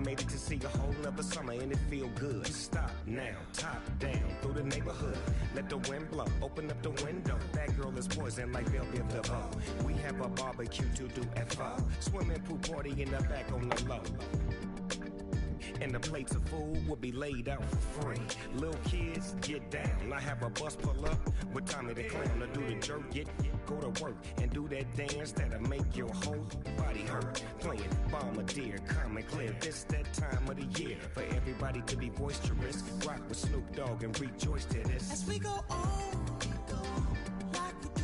Made it to see a whole nother summer and it feel good. Stop now, top down through the neighborhood. Let the wind blow, open up the window. That girl is poison like Belleville DeVoe. We have a barbecue to do FO. Swimming pool party in the back on the low. And the plates of food will be laid out for free. Little kids, get down. I have a bus pull up with Tommy the Clown to do the jerk. Go to work and do that dance that'll make your whole body hurt. Playing Bombardier, Common Clear. This that time of the year for everybody to be boisterous. Rock with Snoop Dogg and rejoice to this. As we go on, we go like we do.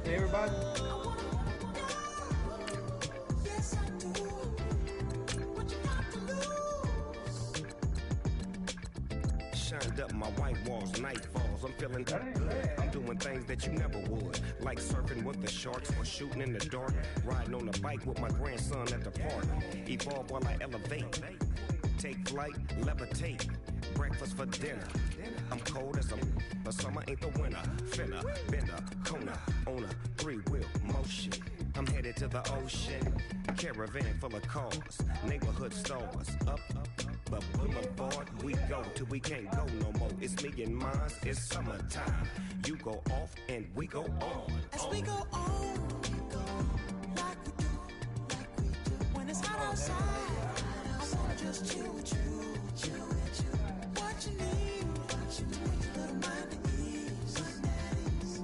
Everybody? Shined up my white walls, night falls. I'm feeling good. I'm doing things that you never would, like surfing with the sharks or shooting in the dark. Riding on a bike with my grandson at the park. Evolve while I elevate. Take flight, levitate. Breakfast for dinner. I'm cold as but summer ain't the winter. Finna, bender, Kona, on a 3-wheel motion. I'm headed to the ocean. Caravan full of cars, neighborhood stores. Up the boulevard we go till we can't go no more. It's me and mine, it's summertime. You go off and we go on. As we go on, we go like we do, like we do. When it's hot outside, I wanna just chill with you, chill with you. What you need, a little mind at ease.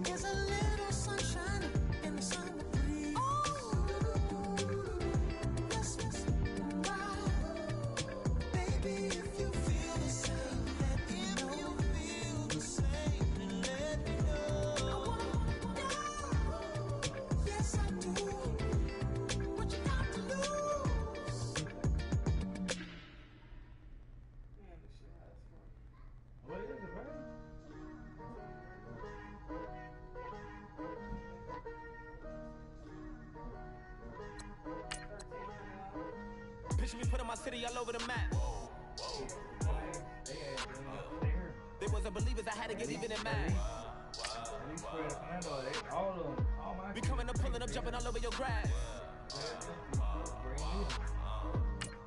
There's a little sunshine in the summer breeze. Let's ride. Baby, if you feel the same, let me know. If you feel the same, let me know. I wanna know. Yes, I do. What you got to lose? What is it, bro? Picture me putting my city all over the map. They wasn't believers, I had to get even in mad. We coming up, pulling up, jumping all over your grass.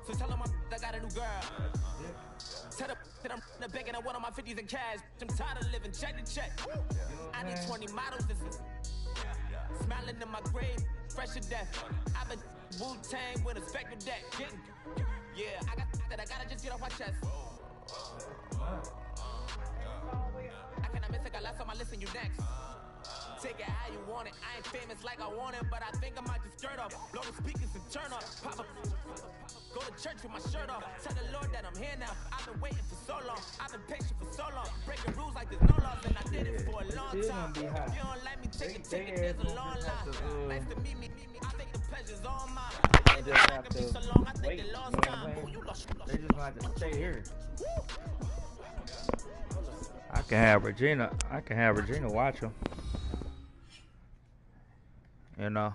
So tell them I got a new girl. Tell them that I'm the bank and I want on my 50s in cash. I'm tired of living check to check. I need 20 models, this is smiling in my grave, fresh to death. I've been Wu-Tang with a spectre deck. Yeah, I gotta just get off my chest. I cannot miss it, got last on my list and you next. Take it how you want it. I ain't famous like I want it, but I think I might just skirt off. Blow the speakers and turn up. Pop up. Go to church with my shirt off. Tell the Lord that I'm here now. I've been waiting for so long. I've been patient for so long. Breaking rules like there's no laws, and I did it for a long time. If you don't like me, take a ticket. There's a long line. Nice to meet me. I think the pleasure's all mine. They just have to wait. You know what I'm saying? They just have to stay here. I can have Regina watch them. You know.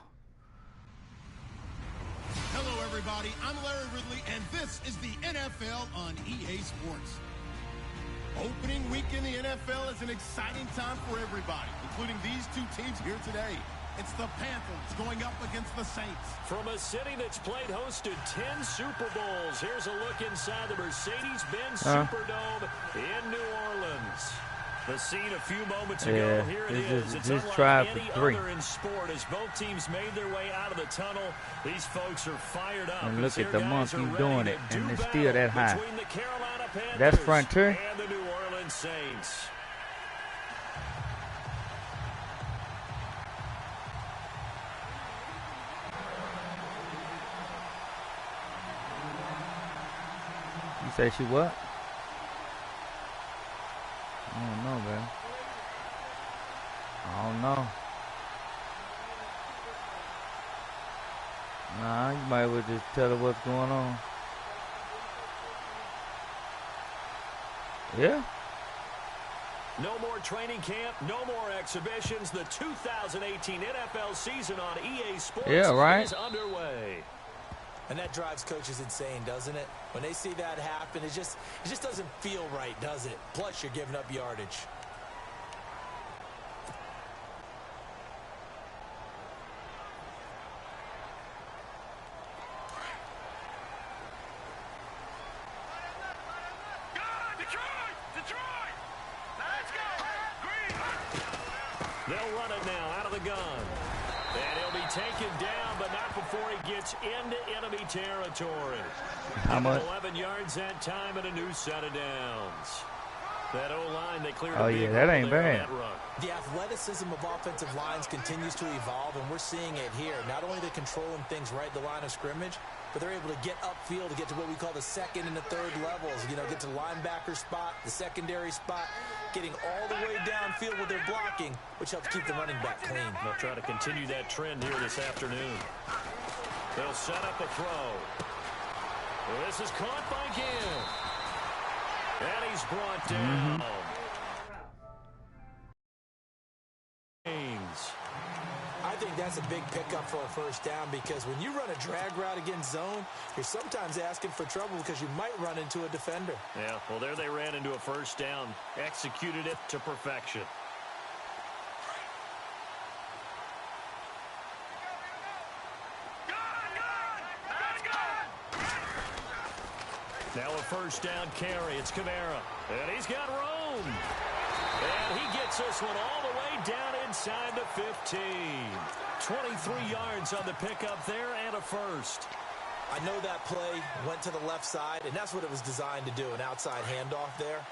Hello, everybody. I'm Larry Ridley, and this is the NFL on EA Sports. Opening week in the NFL is an exciting time for everybody, including these two teams here today. It's the Panthers going up against the Saints. From a city that's played host to 10 Super Bowls, here's a look inside the Mercedes-Benz Superdome in New Orleans. The scene a few moments ago, here it is. It's unlike any other in sport as both teams made their way out of the tunnel. These folks are fired up. And look at the monkey doing it, and it's still that high. That's Frontier. Orleans Saints. You say she what? I don't know, man. I don't know. Nah, you might as well just tell her what's going on. Yeah. No more training camp, no more exhibitions. The 2018 NFL season on EA Sports is underway. And that drives coaches insane, doesn't it? When they see that happen, it just doesn't feel right, does it? Plus, you're giving up yardage. They'll run it now out of the gun. And he'll be taken down, but not before he gets into enemy territory. How much? 11 yards that time and a new set of downs. That O-line, they cleared a big that ain't bad. The athleticism of offensive lines continues to evolve, and we're seeing it here. Not only they're controlling things right at the line of scrimmage, but they're able to get upfield to get to what we call the second and the third levels. You know, get to the linebacker spot, the secondary spot, getting all the way downfield with their blocking, which helps keep the running back clean. They'll try to continue that trend here this afternoon. They'll set up a throw. This is caught by Gibb. And he's brought down. I think that's a big pickup for a first down, because when you run a drag route against zone, you're sometimes asking for trouble because you might run into a defender. Yeah, well, there they ran into a first down, executed it to perfection. Now a first down carry. It's Kamara. And he's got room. And he gets this one all the way down inside the 15. 23 yards on the pickup there and a first. I know that play went to the left side, and that's what it was designed to do, an outside handoff there.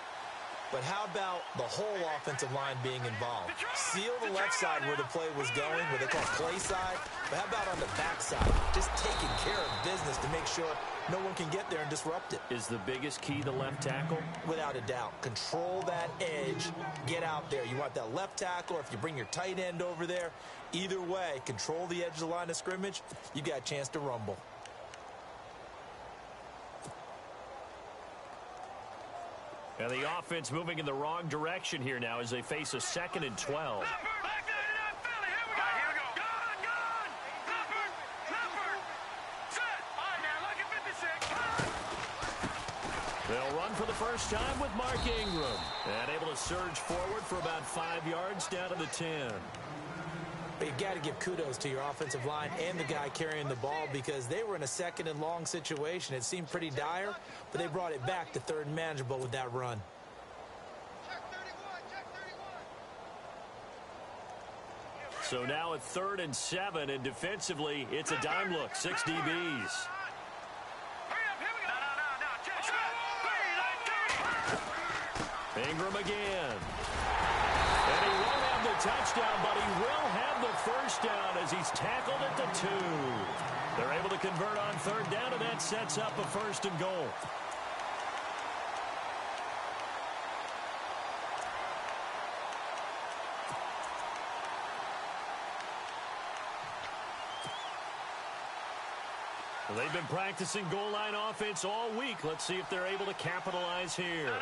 But how about the whole offensive line being involved? Seal the left side where the play was going, what they call play side. But how about on the back side? Just taking care of business to make sure no one can get there and disrupt it. Is the biggest key the left tackle? Without a doubt. Control that edge. Get out there. You want that left tackle, or if you bring your tight end over there, either way, control the edge of the line of scrimmage, you got a chance to rumble. And the offense moving in the wrong direction here now as they face a 2nd and 12. They'll run for the first time with Mark Ingram. And able to surge forward for about 5 yards down to the 10. But you got to give kudos to your offensive line and the guy carrying the ball, because they were in a 2nd and long situation. It seemed pretty dire, but they brought it back to 3rd and manageable with that run. So now at 3rd and 7, and defensively, it's a dime look, 6 DBs. Ingram again. And he won't have the touchdown, but he will have the first down as he's tackled at the 2. They're able to convert on 3rd down, and that sets up a 1st and goal. Well, they've been practicing goal line offense all week. Let's see if they're able to capitalize here.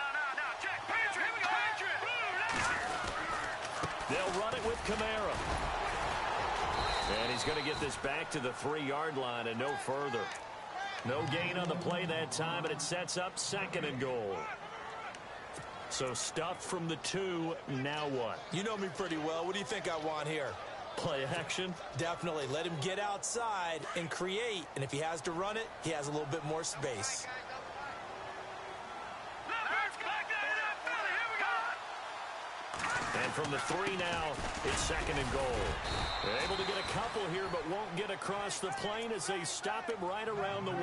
They'll run it with Kamara. And he's going to get this back to the 3-yard line and no further. No gain on the play that time, and it sets up 2nd and goal. So stuffed from the 2, now what? You know me pretty well. What do you think I want here? Play action? Definitely. Let him get outside and create. And if he has to run it, he has a little bit more space. And from the 3 now, it's 2nd and goal. They're able to get a couple here, but won't get across the plane as they stop him right around the 1.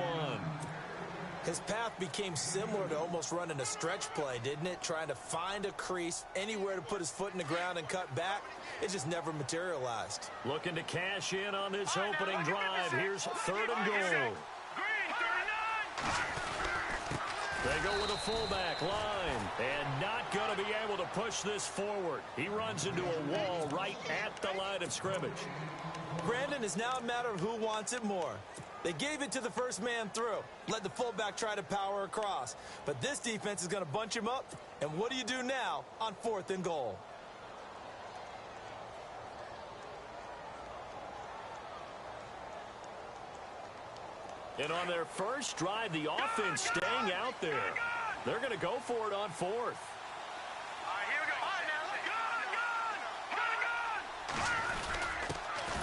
His path became similar to almost running a stretch play, didn't it? Trying to find a crease, anywhere to put his foot in the ground and cut back. It just never materialized. Looking to cash in on this opening drive. Here's 3rd and goal. They go with a fullback line, and not going to be able to push this forward. He runs into a wall right at the line of scrimmage. Brandon, is now a matter of who wants it more. They gave it to the first man through. Let the fullback try to power across. But this defense is going to bunch him up. And what do you do now on 4th and goal? And on their first drive, the offense staying out there. They're going to go for it on 4th.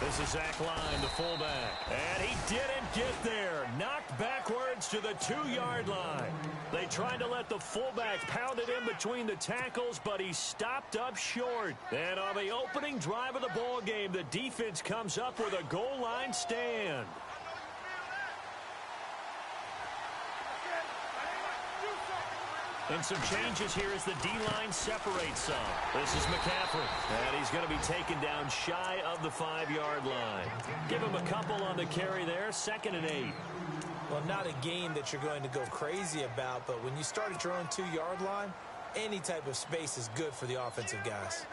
This is Zach Line, the fullback. And he didn't get there. Knocked backwards to the 2-yard line. They tried to let the fullback pound it in between the tackles, but he stopped up short. And on the opening drive of the ball game, the defense comes up with a goal line stand. And some changes here as the D-line separates some. This is McCaffrey. And he's going to be taken down shy of the 5-yard line. Give him a couple on the carry there. 2nd and 8. Well, not a game that you're going to go crazy about, but when you start at your own 2-yard line, any type of space is good for the offensive guys.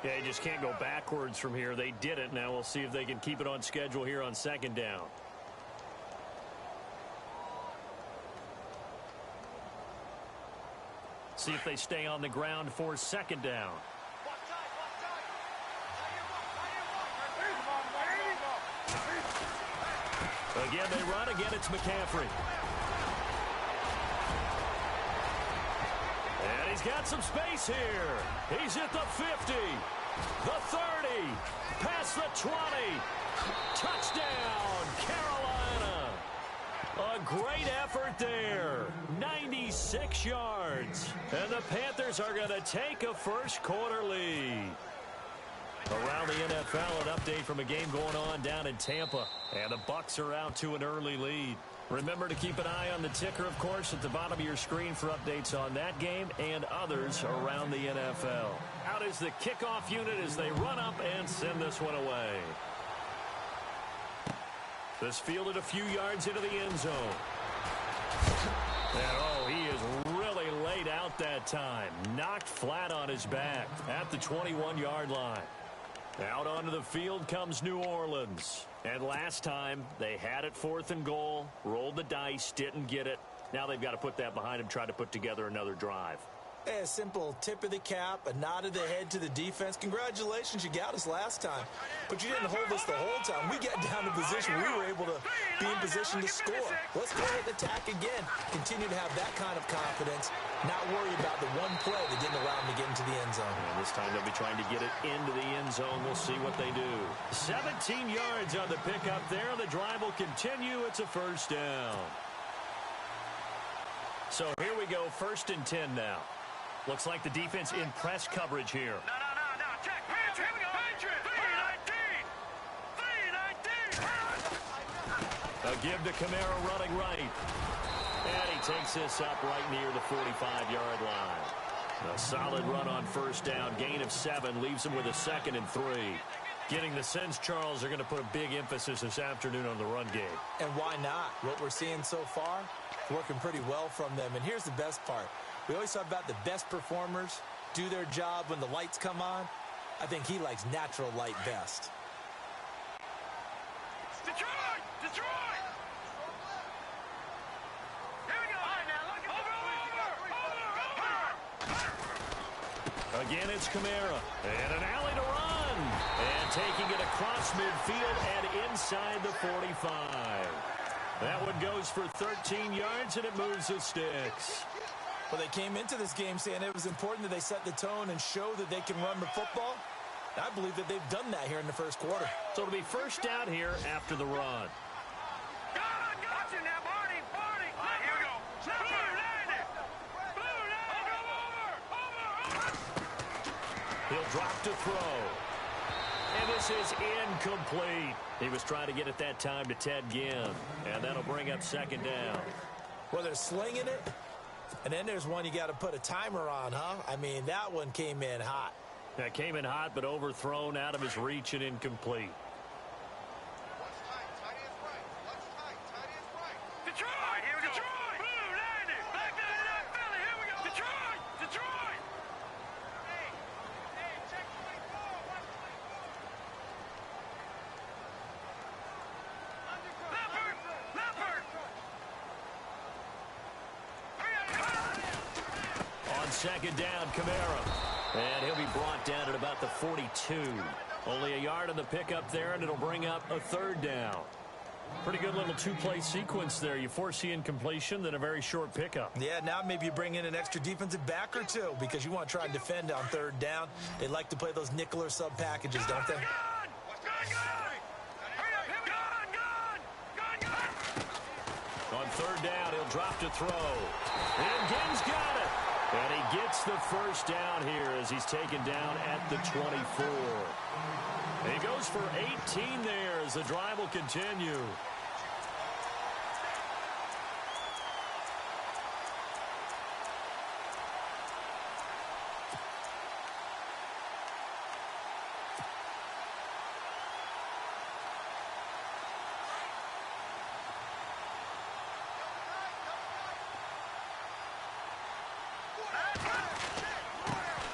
Yeah, you just can't go backwards from here. They did it. Now we'll see if they can keep it on schedule here on 2nd down. See if they stay on the ground for 2nd down. Again, they run. Again, it's McCaffrey. And he's got some space here. He's at the 50, the 30, past the 20. Touchdown, Carolina. A great effort there. 96 yards. And the Panthers are going to take a first-quarter lead. Around the NFL, an update from a game going on down in Tampa. And the Bucs are out to an early lead. Remember to keep an eye on the ticker, of course, at the bottom of your screen for updates on that game and others around the NFL. Out is the kickoff unit as they run up and send this one away. This fielded a few yards into the end zone. And, oh, he is really laid out that time. Knocked flat on his back at the 21-yard line. Out onto the field comes New Orleans. And last time, they had it 4th and goal, rolled the dice, didn't get it. Now they've got to put that behind them, try to put together another drive. A simple tip of the cap, a nod of the head to the defense. Congratulations, you got us last time. But you didn't hold us the whole time. We got down to position. We were able to be in position to score. Let's go ahead and attack again. Continue to have that kind of confidence. Not worry about the one play that didn't allow them to get into the end zone. And this time they'll be trying to get it into the end zone. We'll see what they do. 17 yards on the pickup there. The drive will continue. It's a first down. So here we go, 1st and 10 now. Looks like the defense in press coverage here. No. Check. Here we go. 319. A give to Kamara running right. And he takes this up right near the 45-yard line. A solid run on 1st down. Gain of 7 leaves him with a 2nd and 3. Getting the sense, Charles, they're going to put a big emphasis this afternoon on the run game. And why not? What we're seeing so far, working pretty well from them. And here's the best part. We always talk about the best performers do their job when the lights come on. I think he likes natural light best. Detroit! Here we go. All right, now look over. Again, it's Kamara. And an alley to run. And taking it across midfield and inside the 45. That one goes for 13 yards, and it moves the sticks. Well, they came into this game saying it was important that they set the tone and show that they can run the football. I believe that they've done that here in the first quarter. So it'll be 1st down here after the run. Got you now, Barney. Here we go. Over. He'll drop to throw. And this is incomplete. He was trying to get it that time to Ted Ginn. And that'll bring up 2nd down. Well, they're slinging it, and then there's one you got to put a timer on, huh? I mean, that one came in hot. That came in hot, but overthrown out of his reach and incomplete. Detroit! Here we go. Detroit! Blue, landed! Back down to that Philly. Here we go. Detroit! Detroit! Hey, check 24. Watch 24. Leopard! On second down, Kamara. And he'll be brought down at about the 42. Only a yard on the pickup there, and it'll bring up a third down. Pretty good little two-play sequence there. You force the incompletion, then a very short pickup. Yeah, now maybe you bring in an extra defensive back or two because you want to try and defend on third down. They like to play those nickel or sub packages, don't they? On third down, he'll drop to throw. And Ging's got it. And he gets the first down here as he's taken down at the 24. He goes for 18 there as the drive will continue.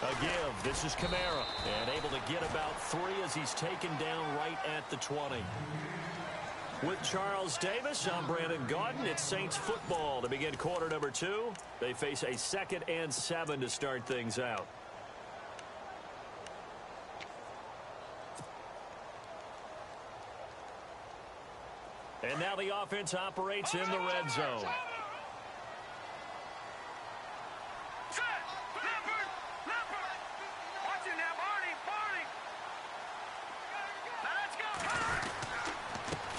A give. This is Kamara. And able to get about 3 as he's taken down right at the 20. With Charles Davis, I'm Brandon Gaudin. It's Saints football to begin quarter number 2. They face a 2nd and 7 to start things out. And now the offense operates in the red zone.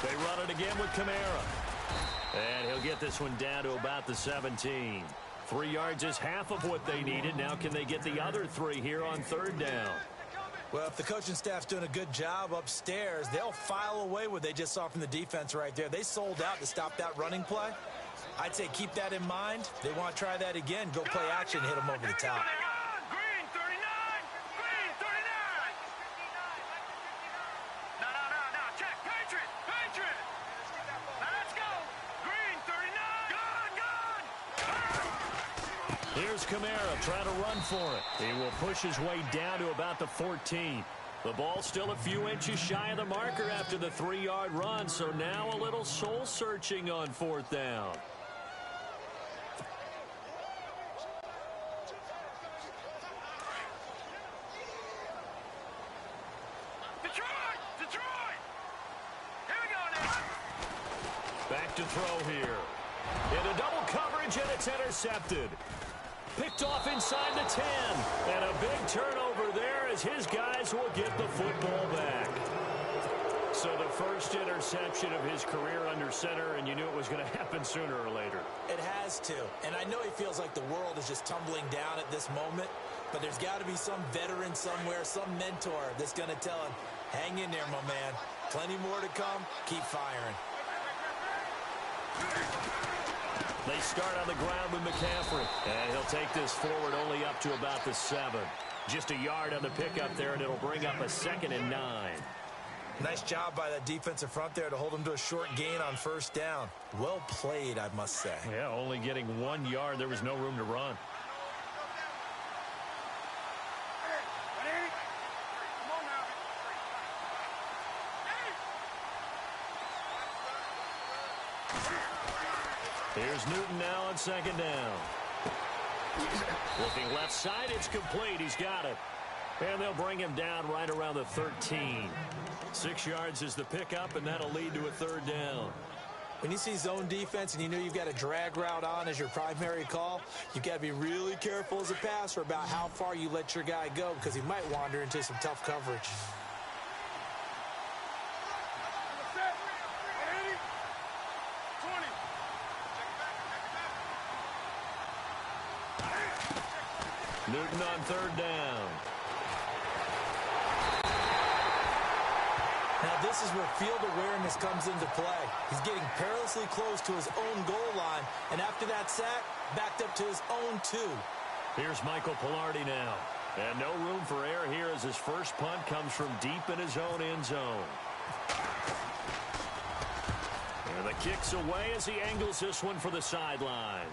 They run it again with Kamara. And he'll get this one down to about the 17. 3 yards is half of what they needed. Now can they get the other 3 here on third down? Well, if the coaching staff's doing a good job upstairs, they'll file away what they just saw from the defense right there. They sold out to stop that running play. I'd say keep that in mind. They want to try that again. Go play action, hit them over the top. Here's Kamara trying to run for it. He will push his way down to about the 14. The ball still a few inches shy of the marker after the 3-yard run, so now a little soul-searching on fourth down. Detroit! Here we go now. Back to throw here. Into double coverage, and it's intercepted. Picked off inside the 10. And a big turnover there as his guys will get the football back. So the first interception of his career under center, and you knew it was going to happen sooner or later. It has to. And I know he feels like the world is just tumbling down at this moment, but there's got to be some veteran somewhere, some mentor that's going to tell him, hang in there, my man. Plenty more to come. Keep firing. They start on the ground with McCaffrey. And he'll take this forward only up to about the 7. Just a yard on the pickup there, and it'll bring up a 2nd and 9. Nice job by that defensive front there to hold him to a short gain on first down. Well played, I must say. Yeah, only getting 1 yard. There was no room to run. Here's Newton now on second down. Looking left side, it's complete. He's got it. And they'll bring him down right around the 13. 6 yards is the pickup, and that'll lead to a third down. When you see zone defense and you know you've got a drag route on as your primary call, you've got to be really careful as a passer about how far you let your guy go because he might wander into some tough coverage. Newton on third down. Now this is where field awareness comes into play. He's getting perilously close to his own goal line, and after that sack, backed up to his own 2. Here's Michael Pilardi now. And no room for error here as his first punt comes from deep in his own end zone. And the kick's away as he angles this one for the sideline.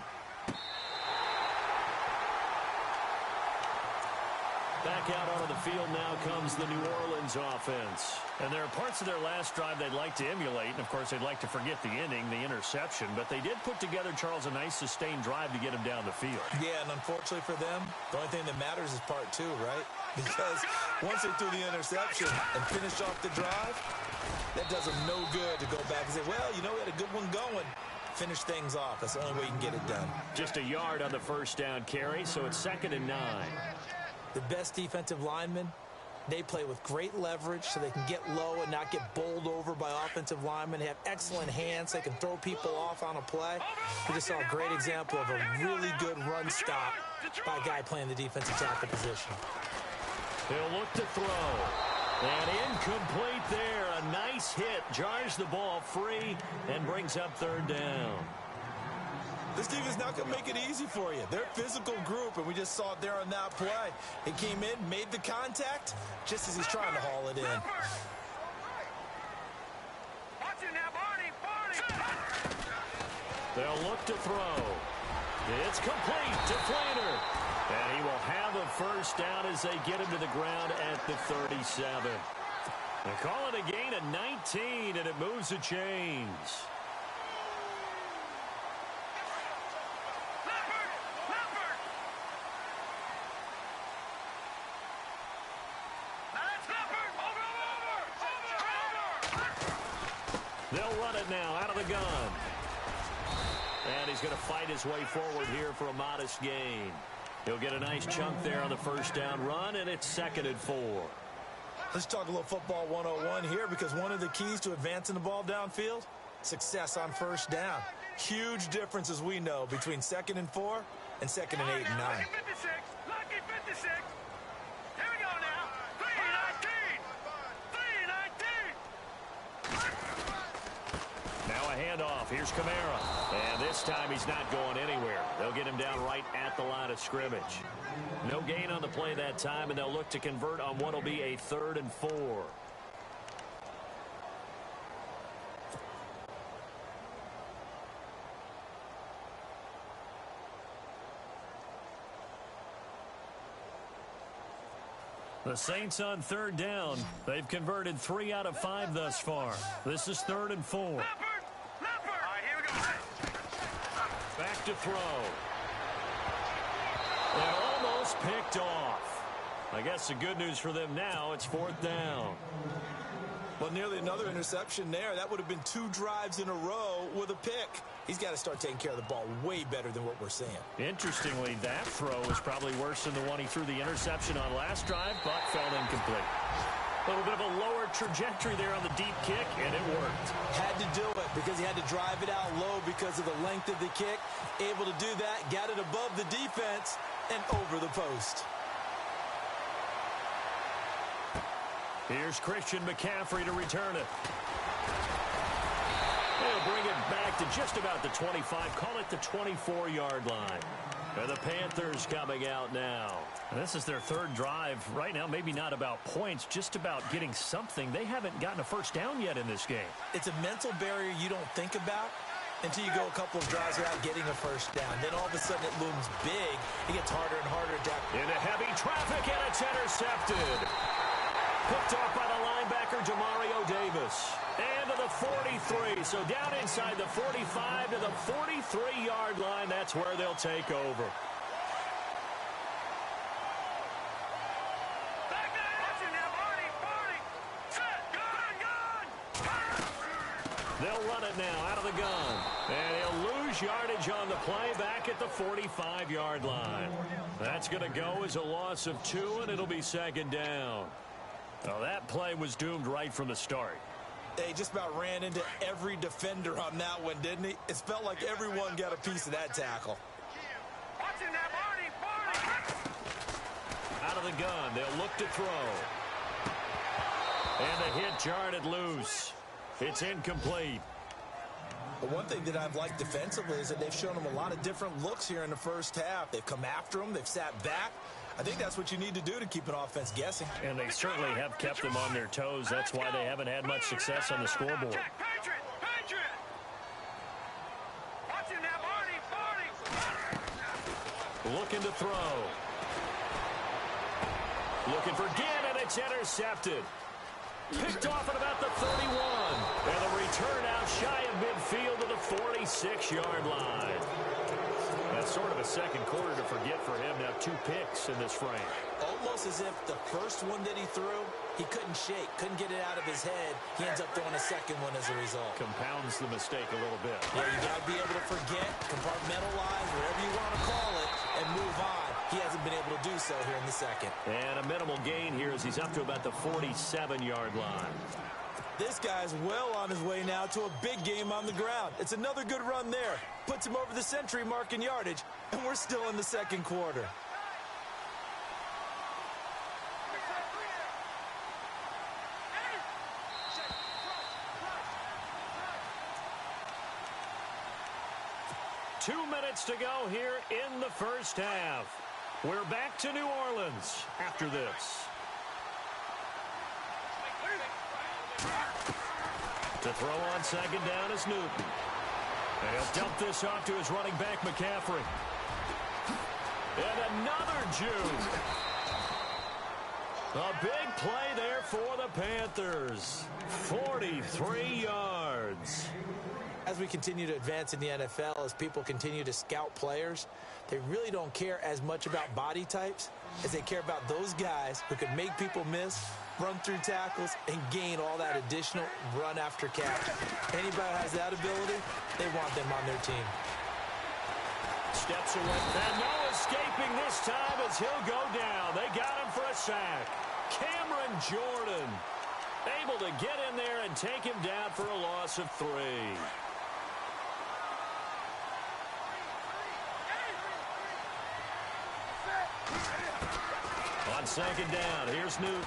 Back out onto the field now comes the New Orleans offense. And there are parts of their last drive they'd like to emulate. And, of course, they'd like to forget the ending, the interception. But they did put together, Charles, a nice sustained drive to get him down the field. Yeah, and unfortunately for them, the only thing that matters is part 2, right? Because once they threw the interception and finished off the drive, that does them no good to go back and say, well, you know, we had a good one going. Finish things off. That's the only way you can get it done. Just a yard on the first down carry, so it's 2nd and 9. The best defensive linemen, they play with great leverage so they can get low and not get bowled over by offensive linemen. They have excellent hands. They can throw people off on a play. We just saw a great example of a really good run stop by a guy playing the defensive tackle position. He'll look to throw. And incomplete there. A nice hit. Jars the ball free and brings up 3rd down. This team is not going to make it easy for you. They're a physical group, and we just saw it there on that play. He came in, made the contact, just as he's trying to haul it in. They'll look to throw. It's complete to Flaner. And he will have a first down as they get him to the ground at the 37. They call it a gain of 19, and it moves the chains. They'll run it now out of the gun. And he's going to fight his way forward here for a modest gain. He'll get a nice chunk there on the first down run, and it's 2nd and 4. Let's talk a little football 101 here, because one of the keys to advancing the ball downfield, success on first down. Huge difference, as we know, between 2nd and 4 and 2nd and 8 and 9. Lucky 56. Here we go now. 3-19. Now a handoff. Here's Kamara. And this time he's not going anywhere. They'll get him down right at the line of scrimmage. No gain on the play that time, and they'll look to convert on what will be a 3rd and 4. The Saints on 3rd down. They've converted 3 out of 5 thus far. This is 3rd and 4. All right, here we go. Back to throw. And almost picked off. I guess the good news for them now, it's 4th down. Well, nearly another interception there. That would have been 2 drives in a row with a pick. He's got to start taking care of the ball way better than what we're seeing. Interestingly, that throw was probably worse than the one he threw the interception on last drive, but fell incomplete. A little bit of a lower trajectory there on the deep kick, and it worked. Had to do it because he had to drive it out low because of the length of the kick. Able to do that, got it above the defense and over the post. Here's Christian McCaffrey to return it. They'll bring it back to just about the 25. Call it the 24-yard line. And the Panthers coming out now. And this is their 3rd drive. Right now, maybe not about points, just about getting something. They haven't gotten a first down yet in this game. It's a mental barrier you don't think about until you go a couple of drives without getting a first down. Then all of a sudden it looms big. It gets harder and harder to adapt. Into heavy traffic, and it's intercepted. Picked off by the linebacker, Demario Davis. And to the 43. So down inside the 45 to the 43-yard line. That's where they'll take over. Back there. Watching now, 40. Set. Gun. They'll run it now out of the gun. And he'll lose yardage on the play back at the 45-yard line. That's going to go as a loss of 2, and it'll be 2nd down. Well, that play was doomed right from the start. They just about ran into every defender on that one, didn't he? It felt like everyone got a piece of that tackle. Watching that, 40. Out of the gun, they'll look to throw. And the hit jarred it loose. It's incomplete. But one thing that I've liked defensively is that they've shown them a lot of different looks here in the first half. They've come after them. They've sat back. I think that's what you need to do to keep an offense guessing. And they certainly have kept them on their toes. That's why they haven't had much success on the scoreboard. Looking to throw. Looking for Ginn, and it's intercepted. Picked off at about the 31. And the return out shy of midfield to the 46-yard line. That's sort of a second quarter to forget for him. Now 2 picks in this frame. Almost as if the first one that he threw, he couldn't shake, couldn't get it out of his head. He ends up throwing a second one as a result. Compounds the mistake a little bit. Yeah, you got to be able to forget, compartmentalize, whatever you want to call it, and move on. He hasn't been able to do so here in the second. And a minimal gain here as he's up to about the 47-yard line. This guy's well on his way now to a big game on the ground. It's another good run there. Puts him over the century mark in yardage, and we're still in the second quarter. Two minutes to go here in the first half. We're back to New Orleans after this. To throw on second down is Newton. And he'll dump this off to his running back, McCaffrey. And another Jew. A big play there for the Panthers. 43 yards. As we continue to advance in the NFL, as people continue to scout players, they really don't care as much about body types as they care about those guys who can make people miss, run through tackles, and gain all that additional run after catch. Anybody who has that ability, they want them on their team. Steps away. And no escaping this time as he'll go down. They got him for a sack. Cameron Jordan able to get in there and take him down for a loss of 3. On second down, here's Newton.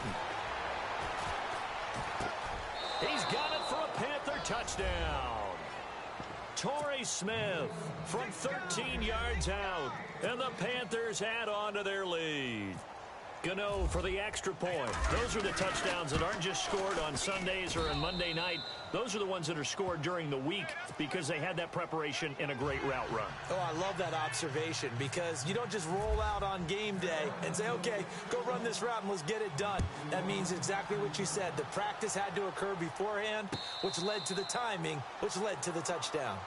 He's got it for a Panther touchdown. Torrey Smith from 13 yards out, and the Panthers add on to their lead. Gano for the extra point. Those are the touchdowns that aren't just scored on Sundays or on Monday night. Those are the ones that are scored during the week because they had that preparation in a great route run. Oh, I love that observation because you don't just roll out on game day and say, okay, go run this route and let's get it done. That means exactly what you said. The practice had to occur beforehand, which led to the timing, which led to the touchdown.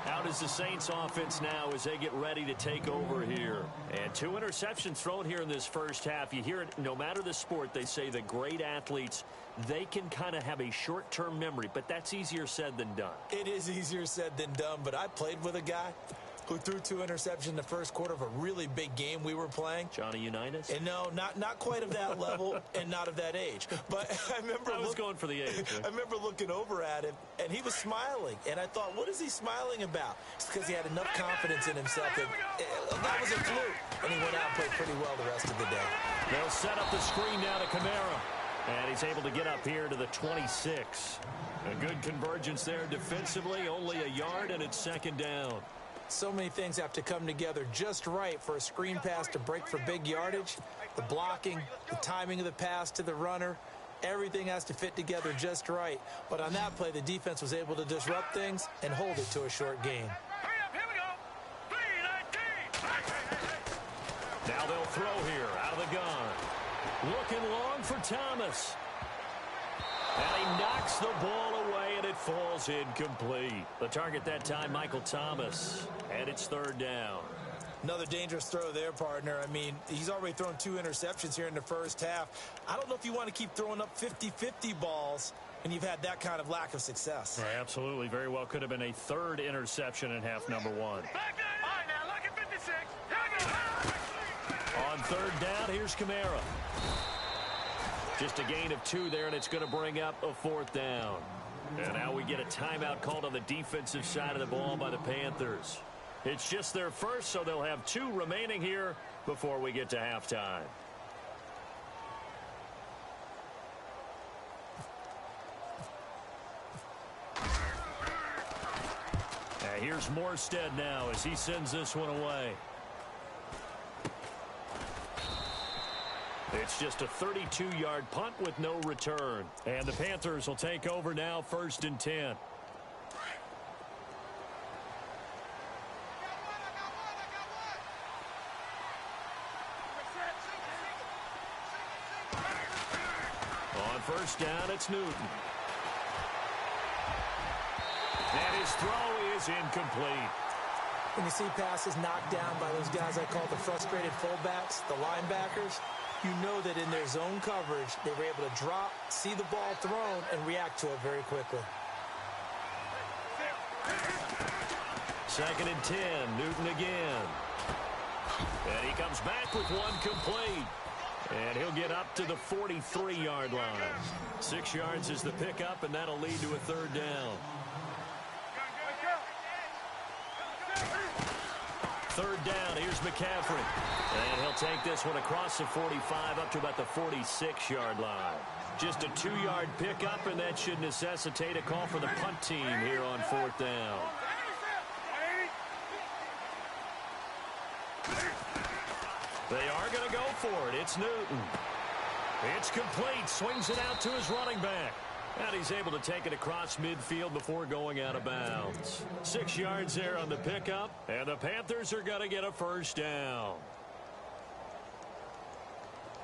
Out is the Saints offense now as they get ready to take over here. And 2 interceptions thrown here in this first half. You hear it no matter the sport. They say the great athletes, they can kind of have a short-term memory, but that's easier said than done. It is easier said than done, but I played with a guy who threw 2 interceptions in the first quarter of a really big game we were playing. Johnny Unitas? And no, not quite of that level and not of that age. But I remember I was going for the age. Right? I remember looking over at him, and he was smiling. And I thought, what is he smiling about? It's because he had enough confidence in himself that that was a fluke. And he went out and played pretty well the rest of the day. They'll set up the screen now to Kamara. And he's able to get up here to the 26. A good convergence there defensively, only a yard, and it's second down. So many things have to come together just right for a screen pass to break for big yardage. The blocking, the timing of the pass to the runner, everything has to fit together just right. But on that play, the defense was able to disrupt things and hold it to a short gain. Now they'll throw here out of the gun. Looking long for Thomas. And he knocks the ball away, and it falls incomplete. The target that time, Michael Thomas. And it's third down. Another dangerous throw there, partner. I mean, he's already thrown 2 interceptions here in the first half. I don't know if you want to keep throwing up 50-50 balls when you've had that kind of lack of success. Right, absolutely. Very well could have been a 3rd interception in half number 1. On third down, here's Kamara. Just a gain of 2 there, and it's going to bring up a 4th down. And now we get a timeout called on the defensive side of the ball by the Panthers. It's just their first, so they'll have 2 remaining here before we get to halftime. Here's Morstead now as he sends this one away. It's just a 32-yard punt with no return. And the Panthers will take over now, 1st and 10. On 1st down, it's Newton. And his throw is incomplete. When you see passes knocked down by those guys I call the frustrated fullbacks, the linebackers, you know that in their zone coverage, they were able to drop, see the ball thrown, and react to it very quickly. 2nd and 10, Newton again. And he comes back with one complete. And he'll get up to the 43-yard line. 6 yards is the pickup, and that'll lead to a 3rd down. 3rd down, here's McCaffrey. And he'll take this one across the 45 up to about the 46-yard line. Just a 2-yard pickup, and that should necessitate a call for the punt team here on 4th down. They are going to go for it. It's Newton. It's complete. Swings it out to his running back. And he's able to take it across midfield before going out of bounds. 6 yards there on the pickup, and the Panthers are going to get a 1st down.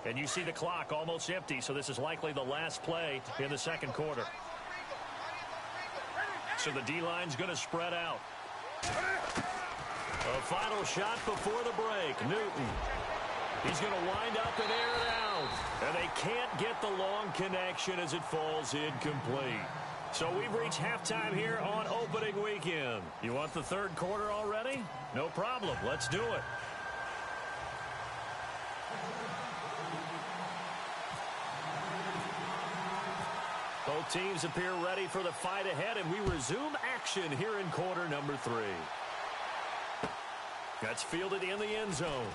And you see the clock almost empty, so this is likely the last play in the 2nd quarter. So the D-line's going to spread out. A final shot before the break. Newton. He's going to wind up and air it out. And they can't get the long connection as it falls incomplete. So we've reached halftime here on opening weekend. You want the 3rd quarter already? No problem. Let's do it. Both teams appear ready for the fight ahead, and we resume action here in quarter number 3. That's fielded in the end zone.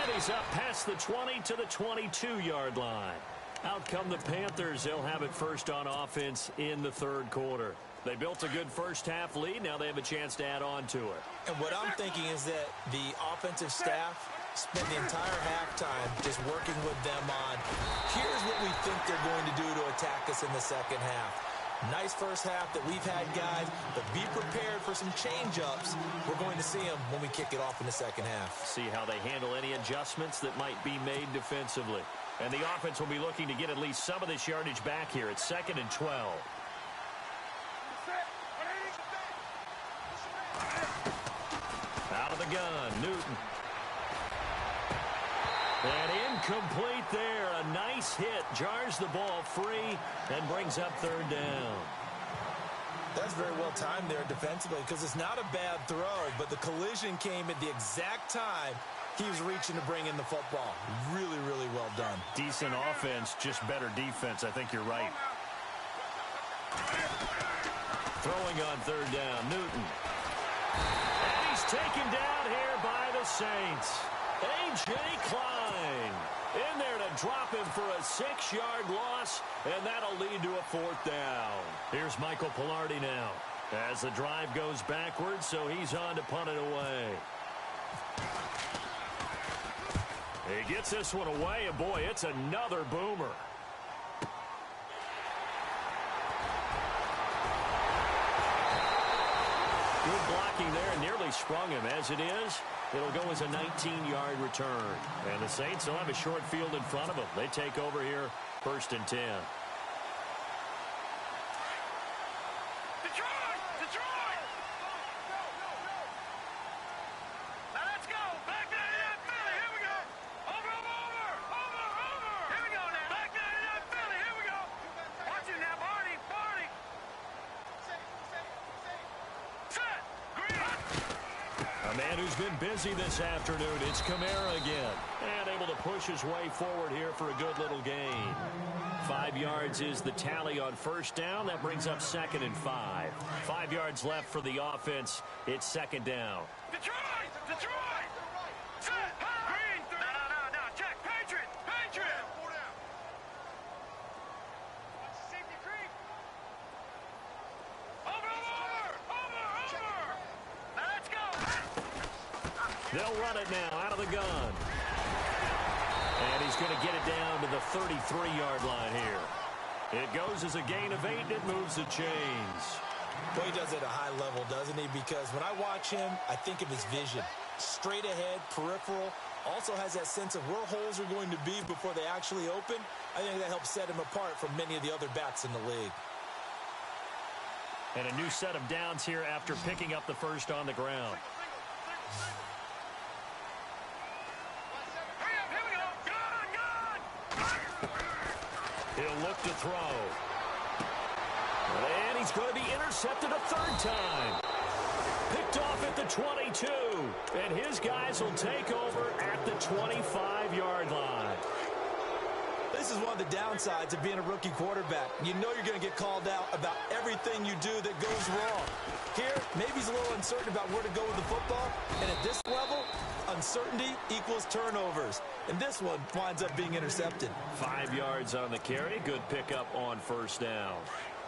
And he's up past the 20 to the 22-yard line. Out come the Panthers. They'll have it first on offense in the 3rd quarter. They built a good first-half lead. Now they have a chance to add on to it. And what I'm thinking is that the offensive staff spent the entire halftime just working with them on, here's what we think they're going to do to attack us in the 2nd half. Nice first half that we've had, guys, but be prepared for some change-ups. We're going to see them when we kick it off in the 2nd half. See how they handle any adjustments that might be made defensively. And the offense will be looking to get at least some of this yardage back here. It's 2nd and 12. Out of the gun, Newton. And incomplete there. A nice hit. Jars the ball free and brings up 3rd down. That's very well timed there defensively because it's not a bad throw, but the collision came at the exact time he was reaching to bring in the football. Really, really well done. Decent offense, just better defense. I think you're right. Throwing on 3rd down, Newton. And he's taken down here by the Saints. A.J. Klein in there to drop him for a 6-yard loss, and that'll lead to a 4th down. Here's Michael Pilardi now as the drive goes backwards, so he's on to punt it away. He gets this one away, and boy, it's another boomer. Good blocking there, and nearly sprung him. As it is, it'll go as a 19-yard return. And the Saints will have a short field in front of them. They take over here, 1st and 10. Detroit! Detroit! Now let's go. Back to that Philly. Here we go. Over. Here we go now. Back to that Philly. Here we go. Watch it now, Barney. Set. Green. A man who's been busy this afternoon. It's Kamara again. And able to push his way forward here for a good little gain. 5 yards is the tally on 1st down. That brings up 2nd and 5. 5 yards left for the offense. It's 2nd down. Detroit! Detroit! Set. Green. No. Check. Patriot. Over. They'll run it now out of the gun. And he's going to get it down to the 33-yard line here. It goes as a gain of 8, and it moves the chains. Well, he does it at a high level, doesn't he? Because when I watch him, I think of his vision. Straight ahead, peripheral. Also has that sense of where holes are going to be before they actually open. I think that helps set him apart from many of the other backs in the league. And a new set of downs here after picking up the first on the ground. He'll look to throw. And he's going to be intercepted a third time. Picked off at the 22. And his guys will take over at the 25-yard line. This is one of the downsides of being a rookie quarterback. You know you're going to get called out about everything you do that goes wrong. Here, maybe he's a little uncertain about where to go with the football. And at this level, uncertainty equals turnovers. And this one winds up being intercepted. 5 yards on the carry. Good pickup on first down.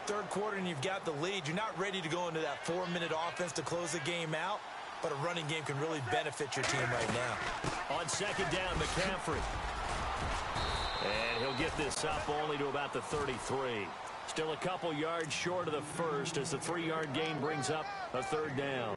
Third quarter and you've got the lead. You're not ready to go into that 4-minute offense to close the game out. But a running game can really benefit your team right now. On second down, McCaffrey. And he'll get this up only to about the 33. Still a couple yards short of the first as the 3-yard gain brings up a third down.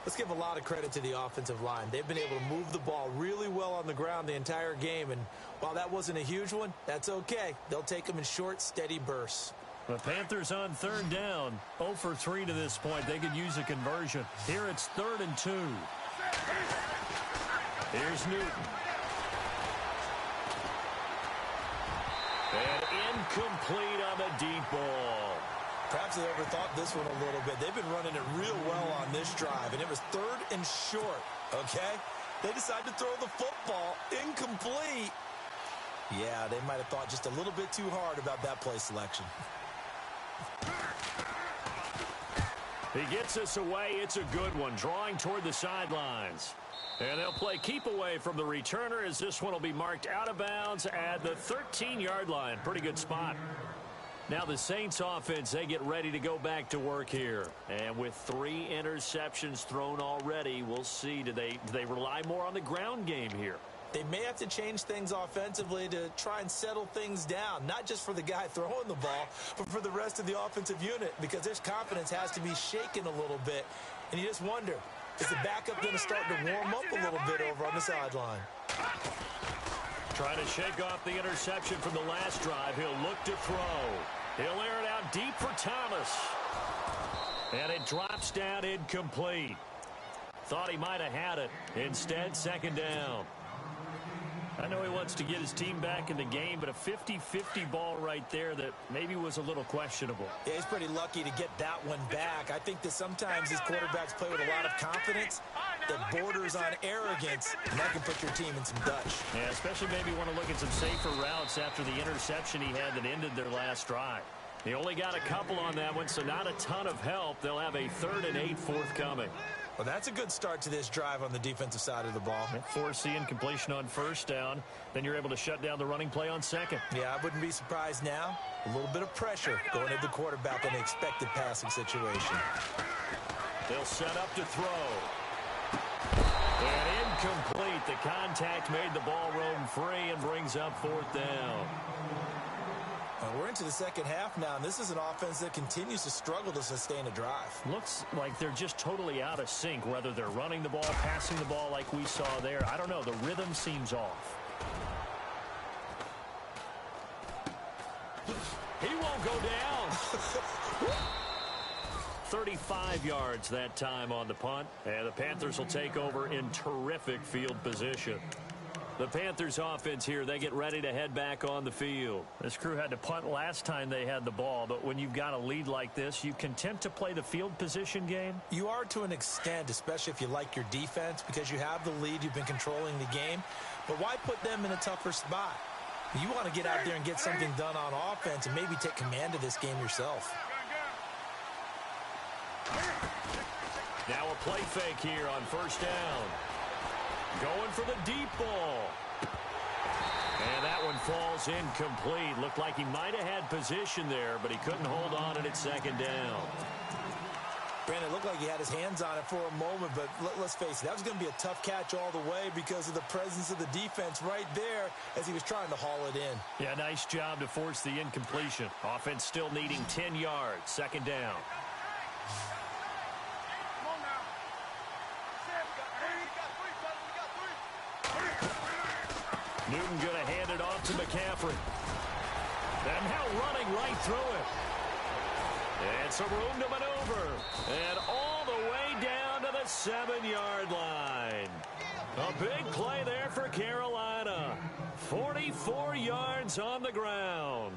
Let's give a lot of credit to the offensive line. They've been able to move the ball really well on the ground the entire game. And while that wasn't a huge one, that's okay. They'll take them in short, steady bursts. The Panthers on third down. 0 for 3 to this point. They could use a conversion. Here it's 3rd and 2. Here's Newton. And incomplete on the deep ball. Perhaps they overthought this one a little bit. They've been running it real well on this drive, and it was 3rd and short, okay? They decided to throw the football incomplete. Yeah, they might have thought just a little bit too hard about that play selection. He gets us away. It's a good one, drawing toward the sidelines. And they'll play keep away from the returner as this one will be marked out of bounds at the 13-yard line. Pretty good spot. Now the Saints offense, they get ready to go back to work here. And with 3 interceptions thrown already, we'll see. Do they rely more on the ground game here? They may have to change things offensively to try and settle things down, not just for the guy throwing the ball, but for the rest of the offensive unit, because their confidence has to be shaken a little bit. And you just wonder, is the backup going to start to warm up a little bit over on the sideline? Trying to shake off the interception from the last drive. He'll look to throw. He'll air it out deep for Thomas. And it drops down incomplete. Thought he might have had it. Instead, second down. I know he wants to get his team back in the game, but a 50-50 ball right there that maybe was a little questionable. Yeah, he's pretty lucky to get that one back. I think that sometimes these quarterbacks play with a lot of confidence that borders on arrogance, and that can put your team in some Dutch. Yeah, especially maybe want to look at some safer routes after the interception he had that ended their last drive. He only got a couple on that one, so not a ton of help. They'll have a 3rd and 8 forthcoming. Well, that's a good start to this drive on the defensive side of the ball. Forcing completion on first down. Then you're able to shut down the running play on second. Yeah, I wouldn't be surprised now. A little bit of pressure going at the quarterback in the expected passing situation. They'll set up to throw. And incomplete. The contact made the ball roam free and brings up 4th down. We're into the second half now, and this is an offense that continues to struggle to sustain a drive. Looks like they're just totally out of sync, whether they're running the ball, passing the ball like we saw there. I don't know. The rhythm seems off. He won't go down. 35 yards that time on the punt, and the Panthers will take over in terrific field position. The Panthers offense here, they get ready to head back on the field. This crew had to punt last time they had the ball, but when you've got a lead like this, you can tempt to play the field position game. You are to an extent, especially if you like your defense, because you have the lead, you've been controlling the game. But why put them in a tougher spot? You want to get out there and get something done on offense and maybe take command of this game yourself. Now a play fake here on first down. Going for the deep ball. And that one falls incomplete. Looked like he might have had position there, but he couldn't hold on and it's second down. Brandon, it looked like he had his hands on it for a moment, but let's face it, that was going to be a tough catch all the way because of the presence of the defense right there as he was trying to haul it in. Yeah, nice job to force the incompletion. Offense still needing 10 yards. Second down. Newton going to hand it off to McCaffrey. And now running right through it. And some room to maneuver. And all the way down to the 7-yard line. A big play there for Carolina. 44 yards on the ground.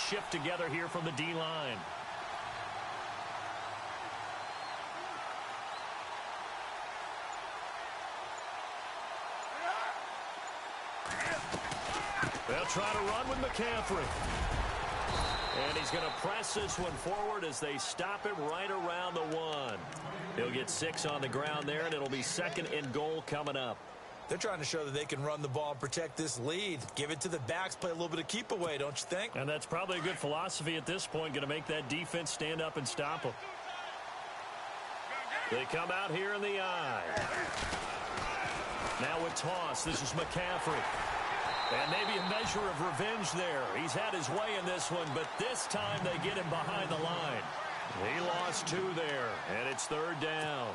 Shift together here from the D-line. They'll try to run with McCaffrey. And he's going to press this one forward as they stop him right around the 1. He'll get 6 on the ground there, and it'll be 2nd and goal coming up. They're trying to show that they can run the ball and protect this lead. Give it to the backs, play a little bit of keep away, don't you think? And that's probably a good philosophy at this point, going to make that defense stand up and stop them. They come out here in the eye. Now with toss, this is McCaffrey. And maybe a measure of revenge there. He's had his way in this one, but this time they get him behind the line. He lost 2 there, and it's 3rd down.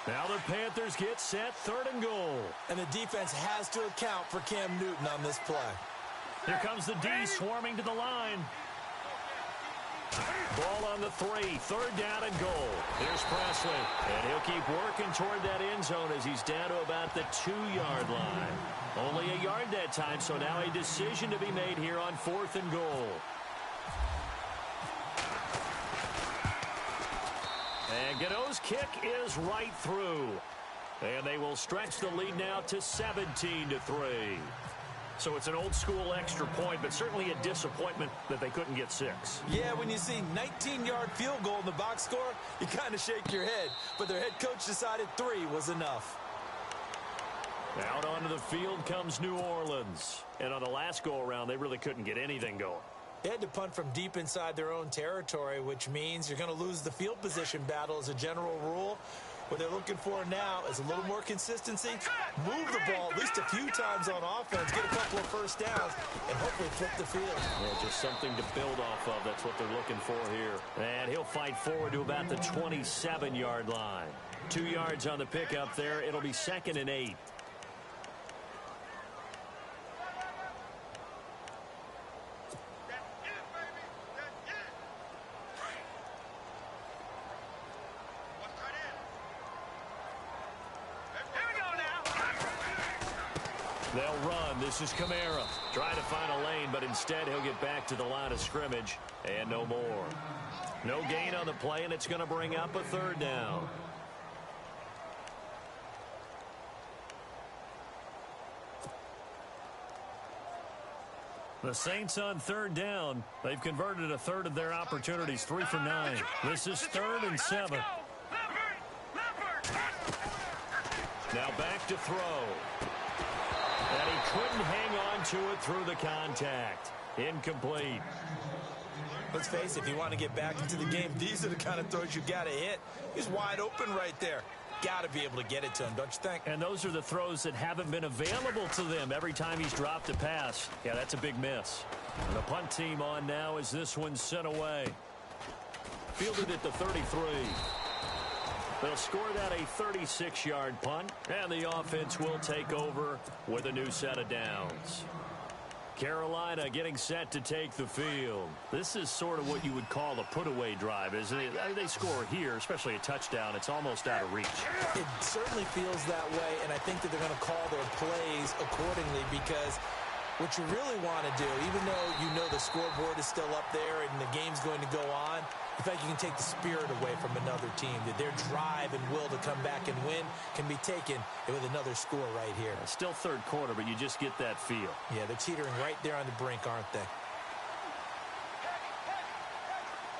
Now the Panthers get set, 3rd and goal. And the defense has to account for Cam Newton on this play. Here comes the D swarming to the line. Ball on the 3, 3rd down and goal. Here's Presley, and he'll keep working toward that end zone as he's down to about the 2-yard line. Only a yard that time, so now a decision to be made here on 4th and goal. And Godot's kick is right through. And they will stretch the lead now to 17-3. So it's an old-school extra point, but certainly a disappointment that they couldn't get 6. Yeah, when you see 19-yard field goal in the box score, you kind of shake your head. But their head coach decided 3 was enough. Out onto the field comes New Orleans. And on the last go-around, they really couldn't get anything going. They had to punt from deep inside their own territory, which means you're going to lose the field position battle as a general rule. What they're looking for now is a little more consistency, move the ball at least a few times on offense, get a couple of first downs, and hopefully flip the field. Yeah, just something to build off of. That's what they're looking for here. And he'll fight forward to about the 27-yard line. 2 yards on the pickup there. It'll be 2nd and 8. They'll run. This is Kamara. Trying to find a lane, but instead he'll get back to the line of scrimmage. And no more. No gain on the play, and it's going to bring up a 3rd down. The Saints on 3rd down. They've converted a 1/3 of their opportunities, 3 for 9. This is 3rd and 7. Now back to throw. And he couldn't hang on to it through the contact. Incomplete. Let's face it, if you want to get back into the game, these are the kind of throws you got to hit. He's wide open right there. Got to be able to get it to him, don't you think? And those are the throws that haven't been available to them every time he's dropped a pass. Yeah, that's a big miss. And the punt team on now as this one's sent away. Fielded at the 33. They'll score that a 36-yard punt, and the offense will take over with a new set of downs. Carolina getting set to take the field. This is sort of what you would call a put-away drive, isn't it? They score here, especially a touchdown. It's almost out of reach. It certainly feels that way, and I think that they're going to call their plays accordingly because What you really want to do, even though you know the scoreboard is still up there and the game's going to go on, in fact, you can take the spirit away from another team, that their drive and will to come back and win can be taken with another score right here. Still third quarter, but you just get that feel. Yeah, they're teetering right there on the brink, aren't they?